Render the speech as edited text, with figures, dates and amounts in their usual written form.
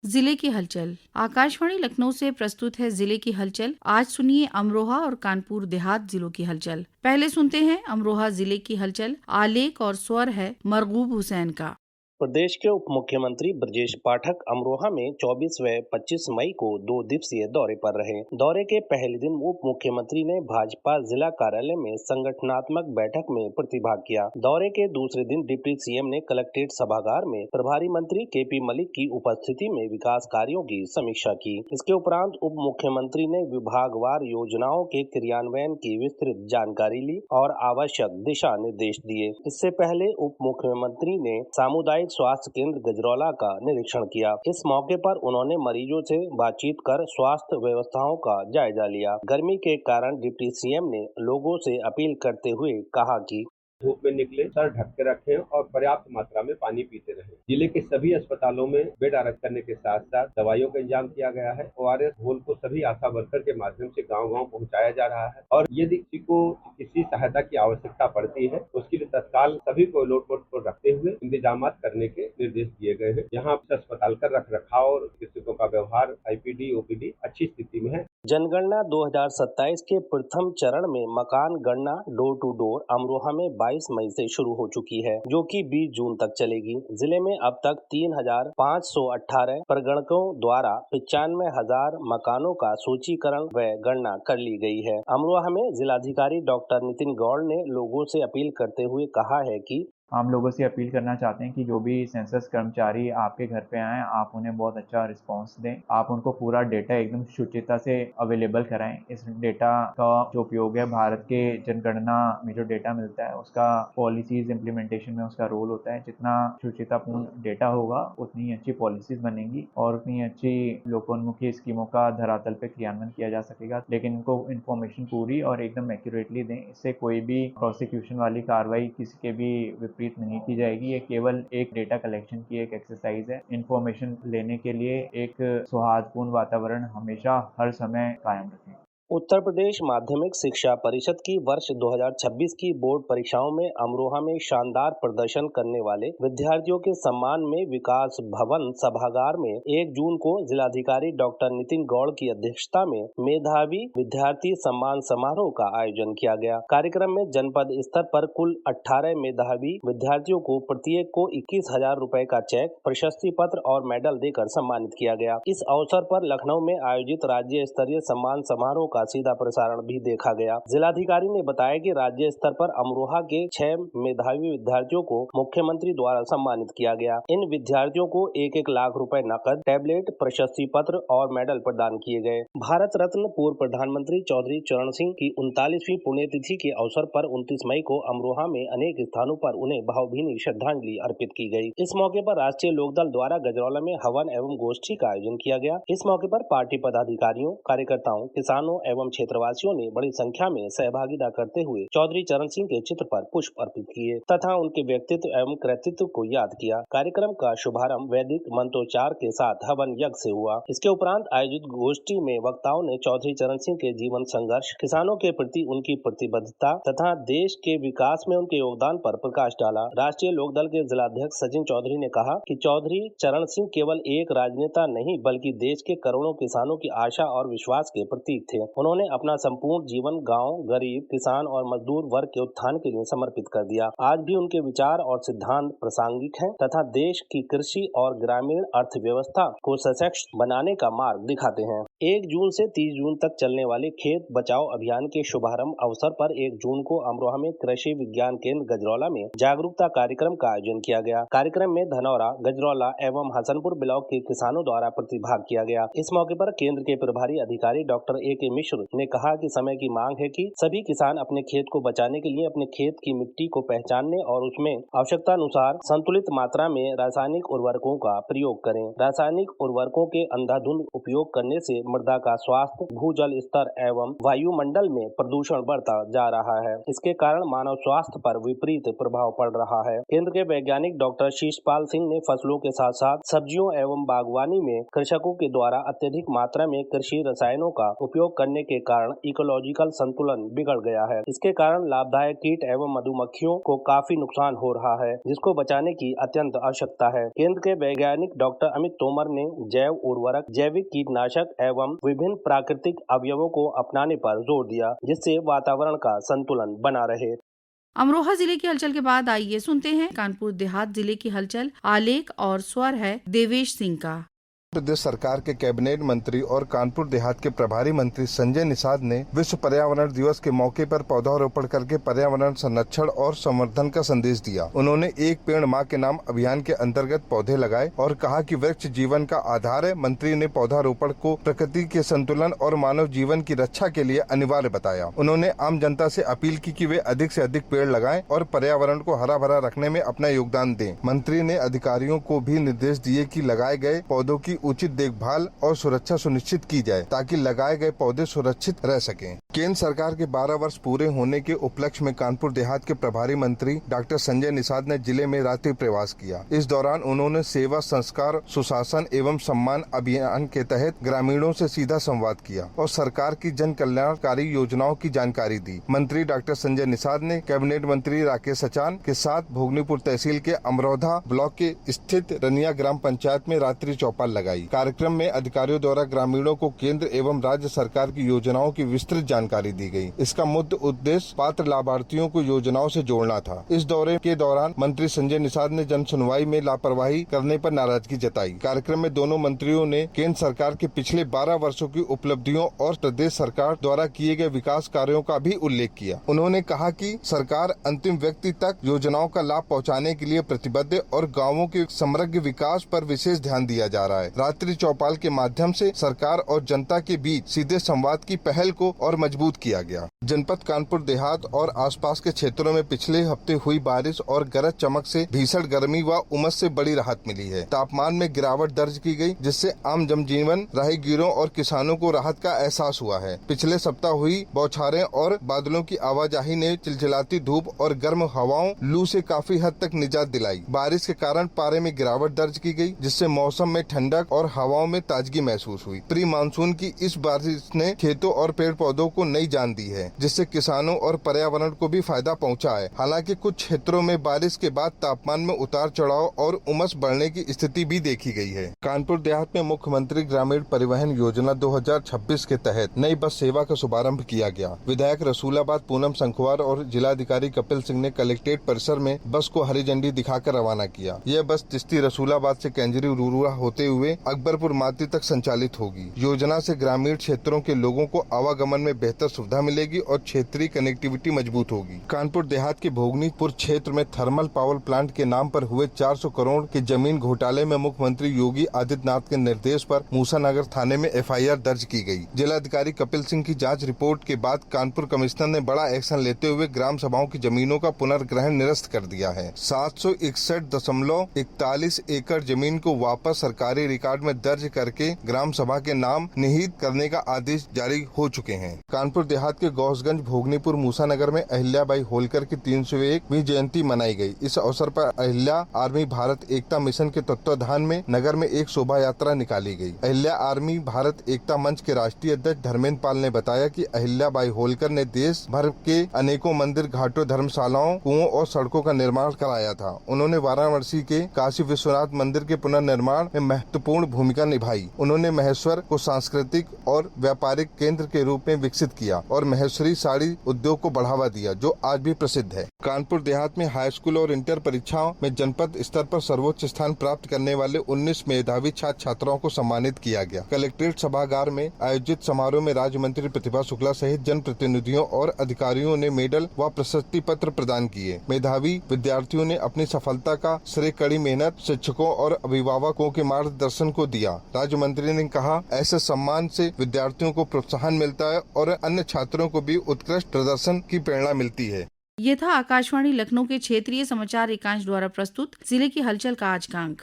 जिले की हलचल। आकाशवाणी लखनऊ से प्रस्तुत है जिले की हलचल। आज सुनिए अमरोहा और कानपुर देहात जिलों की हलचल। पहले सुनते हैं अमरोहा जिले की हलचल। आलेख और स्वर है मरगूब हुसैन का। प्रदेश के उप मुख्यमंत्री ब्रजेश पाठक अमरोहा में 24 व 25 मई को 2 दिवसीय दौरे पर रहे। दौरे के पहले दिन उप मुख्यमंत्री ने भाजपा जिला कार्यालय में संगठनात्मक बैठक में प्रतिभाग किया। दौरे के दूसरे दिन डिप्टी सीएम ने कलेक्ट्रेट सभागार में प्रभारी मंत्री केपी मलिक की उपस्थिति में विकास कार्यों की समीक्षा की। इसके उपरांत उप मुख्यमंत्री ने विभागवार योजनाओं के क्रियान्वयन की विस्तृत जानकारी ली और आवश्यक दिशा निर्देश दिए। इससे पहले उप मुख्यमंत्री ने सामुदायिक स्वास्थ्य केंद्र गजरौला का निरीक्षण किया। इस मौके पर उन्होंने मरीजों से बातचीत कर स्वास्थ्य व्यवस्थाओं का जायजा लिया। गर्मी के कारण डिप्टी सीएम ने लोगों से अपील करते हुए कहा कि धूप में निकले, सर ढक के रखें और पर्याप्त मात्रा में पानी पीते रहें। जिले के सभी अस्पतालों में बेड आरक्षण करने के साथ साथ दवाइयों का इंतजाम किया गया है। ORS घोल को सभी आशा वर्कर के माध्यम से गांव-गांव पहुंचाया जा रहा है और यदि किसी को किसी सहायता की आवश्यकता पड़ती है उसके लिए तत्काल सभी को अलर्ट मोड पर रखते हुए इंतजाम करने के निर्देश दिए गए हैं। यहाँ अस्पताल का रख रखाव और चिकित्सकों का व्यवहार IPD OPD अच्छी स्थिति में है। जनगणना 2027 के प्रथम चरण में मकान गणना डोर टू डोर अमरोहा में 22 मई से शुरू हो चुकी है, जो कि 20 जून तक चलेगी। जिले में अब तक 3,518 प्रगणकों द्वारा 95,000 मकानों का सूचीकरण व गणना कर ली गई है। अमरोहा में जिलाधिकारी डॉक्टर नितिन गौड़ ने लोगों से अपील करते हुए कहा है कि हम लोगों से अपील करना चाहते हैं कि जो भी सेंसस कर्मचारी आपके घर पे आएँ, आप उन्हें बहुत अच्छा रिस्पांस दें। आप उनको पूरा डेटा एकदम शुचिता से अवेलेबल कराएं। इस डेटा का जो उपयोग है, भारत के जनगणना में जो डेटा मिलता है उसका पॉलिसीज इम्प्लीमेंटेशन में उसका रोल होता है। जितना शुचितापूर्ण डेटा होगा उतनी अच्छी पॉलिसीज बनेंगी और उतनी अच्छी लोकोन्मुखी स्कीमों का धरातल पे क्रियान्वयन किया जा सकेगा। लेकिन इनको इन्फॉर्मेशन पूरी और एकदम एक्यूरेटली दें। इससे कोई भी प्रोसिक्यूशन वाली कार्रवाई किसी के भी विपरीत नहीं की जाएगी। ये केवल एक डेटा कलेक्शन की एक एक्सरसाइज है। इंफॉर्मेशन लेने के लिए एक सौहार्दपूर्ण वातावरण हमेशा हर समय कायम रखें। उत्तर प्रदेश माध्यमिक शिक्षा परिषद की वर्ष 2026 की बोर्ड परीक्षाओं में अमरोहा में शानदार प्रदर्शन करने वाले विद्यार्थियों के सम्मान में विकास भवन सभागार में 1 जून को जिलाधिकारी डॉक्टर नितिन गौड़ की अध्यक्षता में मेधावी विद्यार्थी सम्मान समारोह का आयोजन किया गया। कार्यक्रम में जनपद स्तर पर कुल 18 मेधावी विद्यार्थियों को प्रत्येक को 21,000 रुपए का चेक, प्रशस्ति पत्र और मेडल देकर सम्मानित किया गया। इस अवसर पर लखनऊ में आयोजित राज्य स्तरीय सम्मान समारोह का सीधा प्रसारण भी देखा गया। जिलाधिकारी ने बताया कि राज्य स्तर पर अमरोहा के 6 मेधावी विद्यार्थियों को मुख्यमंत्री द्वारा सम्मानित किया गया। इन विद्यार्थियों को 1-1 लाख रुपए नकद, टैबलेट, प्रशस्ति पत्र और मेडल प्रदान किए गए। भारत रत्न पूर्व प्रधानमंत्री चौधरी चरण सिंह की 39वीं पुण्यतिथि के अवसर पर 29 मई को अमरोहा में अनेक स्थानों पर उन्हें भावभीनी श्रद्धांजलि अर्पित की गई। इस मौके पर राष्ट्रीय लोकदल द्वारा गजरौला में हवन एवं गोष्ठी का आयोजन किया गया। इस मौके पर पार्टी पदाधिकारियों, कार्यकर्ताओं, किसानों एवं क्षेत्रवासियों ने बड़ी संख्या में सहभागिता करते हुए चौधरी चरण सिंह के चित्र पर पुष्प अर्पित किए तथा उनके व्यक्तित्व एवं कृतित्व को याद किया। कार्यक्रम का शुभारंभ वैदिक मंत्रोच्चार के साथ हवन यज्ञ से हुआ। इसके उपरांत आयोजित गोष्ठी में वक्ताओं ने चौधरी चरण सिंह के जीवन संघर्ष, किसानों के प्रति उनकी प्रतिबद्धता तथा देश के विकास में उनके योगदान पर प्रकाश डाला। राष्ट्रीय लोकदल के जिलाध्यक्ष सचिन चौधरी ने कहा कि चौधरी चरण सिंह केवल एक राजनेता नहीं बल्कि देश के करोड़ों किसानों की आशा और विश्वास के प्रतीक थे। उन्होंने अपना संपूर्ण जीवन गांव, गरीब, किसान और मजदूर वर्ग के उत्थान के लिए समर्पित कर दिया। आज भी उनके विचार और सिद्धांत प्रासंगिक हैं तथा देश की कृषि और ग्रामीण अर्थव्यवस्था को सशक्त बनाने का मार्ग दिखाते हैं। 1 जून से 30 जून तक चलने वाले खेत बचाओ अभियान के शुभारंभ अवसर पर 1 जून को अमरोहा में कृषि विज्ञान केंद्र गजरौला में जागरूकता कार्यक्रम का आयोजन किया गया। कार्यक्रम में धनौरा, गजरौला एवं हसनपुर ब्लॉक के किसानों द्वारा प्रतिभाग किया गया। इस मौके पर केंद्र के प्रभारी अधिकारी डॉक्टर AK मिश्र ने कहा कि समय की मांग है कि सभी किसान अपने खेत को बचाने के लिए अपने खेत की मिट्टी को पहचानने और उसमें आवश्यकता अनुसार संतुलित मात्रा में रासायनिक उर्वरकों का प्रयोग करें। रासायनिक उर्वरकों के अंधाधुंध उपयोग करने से मृदा का स्वास्थ्य, भूजल स्तर एवं वायुमंडल में प्रदूषण बढ़ता जा रहा है। इसके कारण मानव स्वास्थ्य पर विपरीत प्रभाव पड़ रहा है। केंद्र के वैज्ञानिक डॉक्टर शीशपाल सिंह ने फसलों के साथ साथ सब्जियों एवं बागवानी में कृषकों के द्वारा अत्यधिक मात्रा में कृषि रसायनों का उपयोग करने बनने के कारण इकोलॉजिकल संतुलन बिगड़ गया है। इसके कारण लाभदायक कीट एवं मधुमक्खियों को काफी नुकसान हो रहा है, जिसको बचाने की अत्यंत आवश्यकता है। केंद्र के वैज्ञानिक डॉक्टर अमित तोमर ने जैव उर्वरक, जैविक कीटनाशक एवं विभिन्न प्राकृतिक अवयवों को अपनाने पर जोर दिया, जिससे वातावरण का संतुलन बना रहे। अमरोहा जिले की हलचल के बाद आइए सुनते हैं कानपुर देहात जिले की हलचल। आलेख और स्वर है देवेश सिंह का। प्रदेश सरकार के कैबिनेट मंत्री और कानपुर देहात के प्रभारी मंत्री संजय निषाद ने विश्व पर्यावरण दिवस के मौके पर पौधारोपण करके पर्यावरण संरक्षण और संवर्धन का संदेश दिया। उन्होंने एक पेड़ माँ के नाम अभियान के अंतर्गत पौधे लगाए और कहा कि वृक्ष जीवन का आधार है। मंत्री ने पौधारोपण को प्रकृति के संतुलन और मानव जीवन की रक्षा के लिए अनिवार्य बताया। उन्होंने आम जनता से अपील की कि वे अधिक से अधिक पेड़ लगाएं और पर्यावरण को हरा भरा रखने में अपना योगदान दें। मंत्री ने अधिकारियों को भी निर्देश दिए कि लगाए गए पौधों की उचित देखभाल और सुरक्षा सुनिश्चित की जाए ताकि लगाए गए पौधे सुरक्षित रह सकें। केंद्र सरकार के 12 वर्ष पूरे होने के उपलक्ष्य में कानपुर देहात के प्रभारी मंत्री डॉक्टर संजय निषाद ने जिले में रात्रि प्रवास किया। इस दौरान उन्होंने सेवा, संस्कार, सुशासन एवं सम्मान अभियान के तहत ग्रामीणों से सीधा संवाद किया और सरकार की जन कल्याणकारी योजनाओं की जानकारी दी। मंत्री डॉक्टर संजय निषाद ने कैबिनेट मंत्री राकेश सचान के साथ भोगनीपुर तहसील के अमरोहा ब्लॉक के स्थित रनिया ग्राम पंचायत में रात्रि चौपाल लगाई। कार्यक्रम में अधिकारियों द्वारा ग्रामीणों को केंद्र एवं राज्य सरकार की योजनाओं की विस्तृत जानकारी दी गई। इसका मुख्य उद्देश्य पात्र लाभार्थियों को योजनाओं से जोड़ना था। इस दौरे के दौरान मंत्री संजय निषाद ने जन सुनवाई में लापरवाही करने पर नाराजगी जताई। कार्यक्रम में दोनों मंत्रियों ने केंद्र सरकार के पिछले 12 वर्षों की उपलब्धियों और प्रदेश सरकार द्वारा किए गए विकास कार्यों का भी उल्लेख किया। उन्होंने कहा कि सरकार अंतिम व्यक्ति तक योजनाओं का लाभ पहुँचाने के लिए प्रतिबद्ध है और गाँवों के समग्र विकास पर विशेष ध्यान दिया जा रहा है। रात्रि चौपाल के माध्यम से सरकार और जनता के बीच सीधे संवाद की पहल को और मजबूत किया गया। जनपद कानपुर देहात और आसपास के क्षेत्रों में पिछले हफ्ते हुई बारिश और गरज चमक से भीषण गर्मी व उमस से बड़ी राहत मिली है। तापमान में गिरावट दर्ज की गई, जिससे आम जनजीवन, राहगीरों और किसानों को राहत का एहसास हुआ है। पिछले सप्ताह हुई बौछारें और बादलों की आवाजाही ने चिलचिलाती धूप और गर्म हवाओं, लू से काफी हद तक निजात दिलाई। बारिश के कारण पारे में गिरावट दर्ज की गई, जिससे मौसम में ठंडक और हवाओं में ताजगी महसूस हुई। प्री मानसून की इस बारिश ने खेतों और पेड़ पौधों को नई जान दी है, जिससे किसानों और पर्यावरण को भी फायदा पहुंचा है। हालांकि कुछ क्षेत्रों में बारिश के बाद तापमान में उतार चढ़ाव और उमस बढ़ने की स्थिति भी देखी गई है। कानपुर देहात में मुख्यमंत्री ग्रामीण परिवहन योजना 2026 के तहत नई बस सेवा का शुभारंभ किया गया। विधायक रसूलाबाद पूनम शंखवार और जिलाधिकारी कपिल सिंह ने कलेक्ट्रेट परिसर में बस को हरी झंडी दिखाकर रवाना किया। यह बस तिस्ती रसूलाबाद से कैंजरी रूरुआ होते हुए अकबरपुर माती तक संचालित होगी। योजना से ग्रामीण क्षेत्रों के लोगों को आवागमन में बेहतर सुविधा मिलेगी और क्षेत्रीय कनेक्टिविटी मजबूत होगी। कानपुर देहात के भोगनीपुर क्षेत्र में थर्मल पावर प्लांट के नाम पर हुए 400 करोड़ के जमीन घोटाले में मुख्यमंत्री योगी आदित्यनाथ के निर्देश पर मूसानगर थाने में FIR दर्ज की गई। जिलाधिकारी कपिल सिंह की जांच रिपोर्ट के बाद कानपुर कमिश्नर ने बड़ा एक्शन लेते हुए ग्राम सभाओं की जमीनों का पुनर्ग्रहण निरस्त कर दिया है। 761.41 एकड़ जमीन को वापस सरकारी रिकॉर्ड में दर्ज करके ग्राम सभा के नाम निहित करने का आदेश जारी हो चुके हैं। कानपुर देहात के गौसगंज, भोगनीपुर, मूसानगर में अहिल्याबाई होलकर की 301वीं जयंती मनाई गई। इस अवसर पर अहिल्या आर्मी भारत एकता मिशन के तत्वाधान में नगर में एक शोभा यात्रा निकाली गई। अहिल्या आर्मी भारत एकता मंच के राष्ट्रीय अध्यक्ष धर्मेंद्र पाल ने बताया कि अहिल्याबाई होलकर ने देश भर के अनेकों मंदिर, घाटों, धर्मशालाओं, कुओं और सड़कों का निर्माण कराया था। उन्होंने वाराणसी के काशी विश्वनाथ मंदिर के पुनर्निर्माण में महत्वपूर्ण भूमिका निभाई। उन्होंने महेश्वर को सांस्कृतिक और व्यापारिक केंद्र के रूप में विकसित किया और महेश्वरी साड़ी उद्योग को बढ़ावा दिया, जो आज भी प्रसिद्ध है। कानपुर देहात में हाई स्कूल और इंटर परीक्षाओं में जनपद स्तर पर सर्वोच्च स्थान प्राप्त करने वाले 19 मेधावी छात्र छात्राओं को सम्मानित किया गया। कलेक्ट्रेट सभागार में आयोजित समारोह में राज्य मंत्री प्रतिभा शुक्ला सहित जन प्रतिनिधियों और अधिकारियों ने मेडल व प्रशस्ति पत्र प्रदान किए। मेधावी विद्यार्थियों ने अपनी सफलता का श्रेय कड़ी मेहनत, शिक्षकों और अभिभावकों के मार्गदर्शन को दिया। राज्य मंत्री ने कहा, ऐसे सम्मान से विद्यार्थियों को प्रोत्साहन मिलता है और अन्य छात्रों को भी उत्कृष्ट प्रदर्शन की प्रेरणा मिलती है। ये था आकाशवाणी लखनऊ के क्षेत्रीय समाचार एकांश द्वारा प्रस्तुत जिले की हलचल का आज का अंक।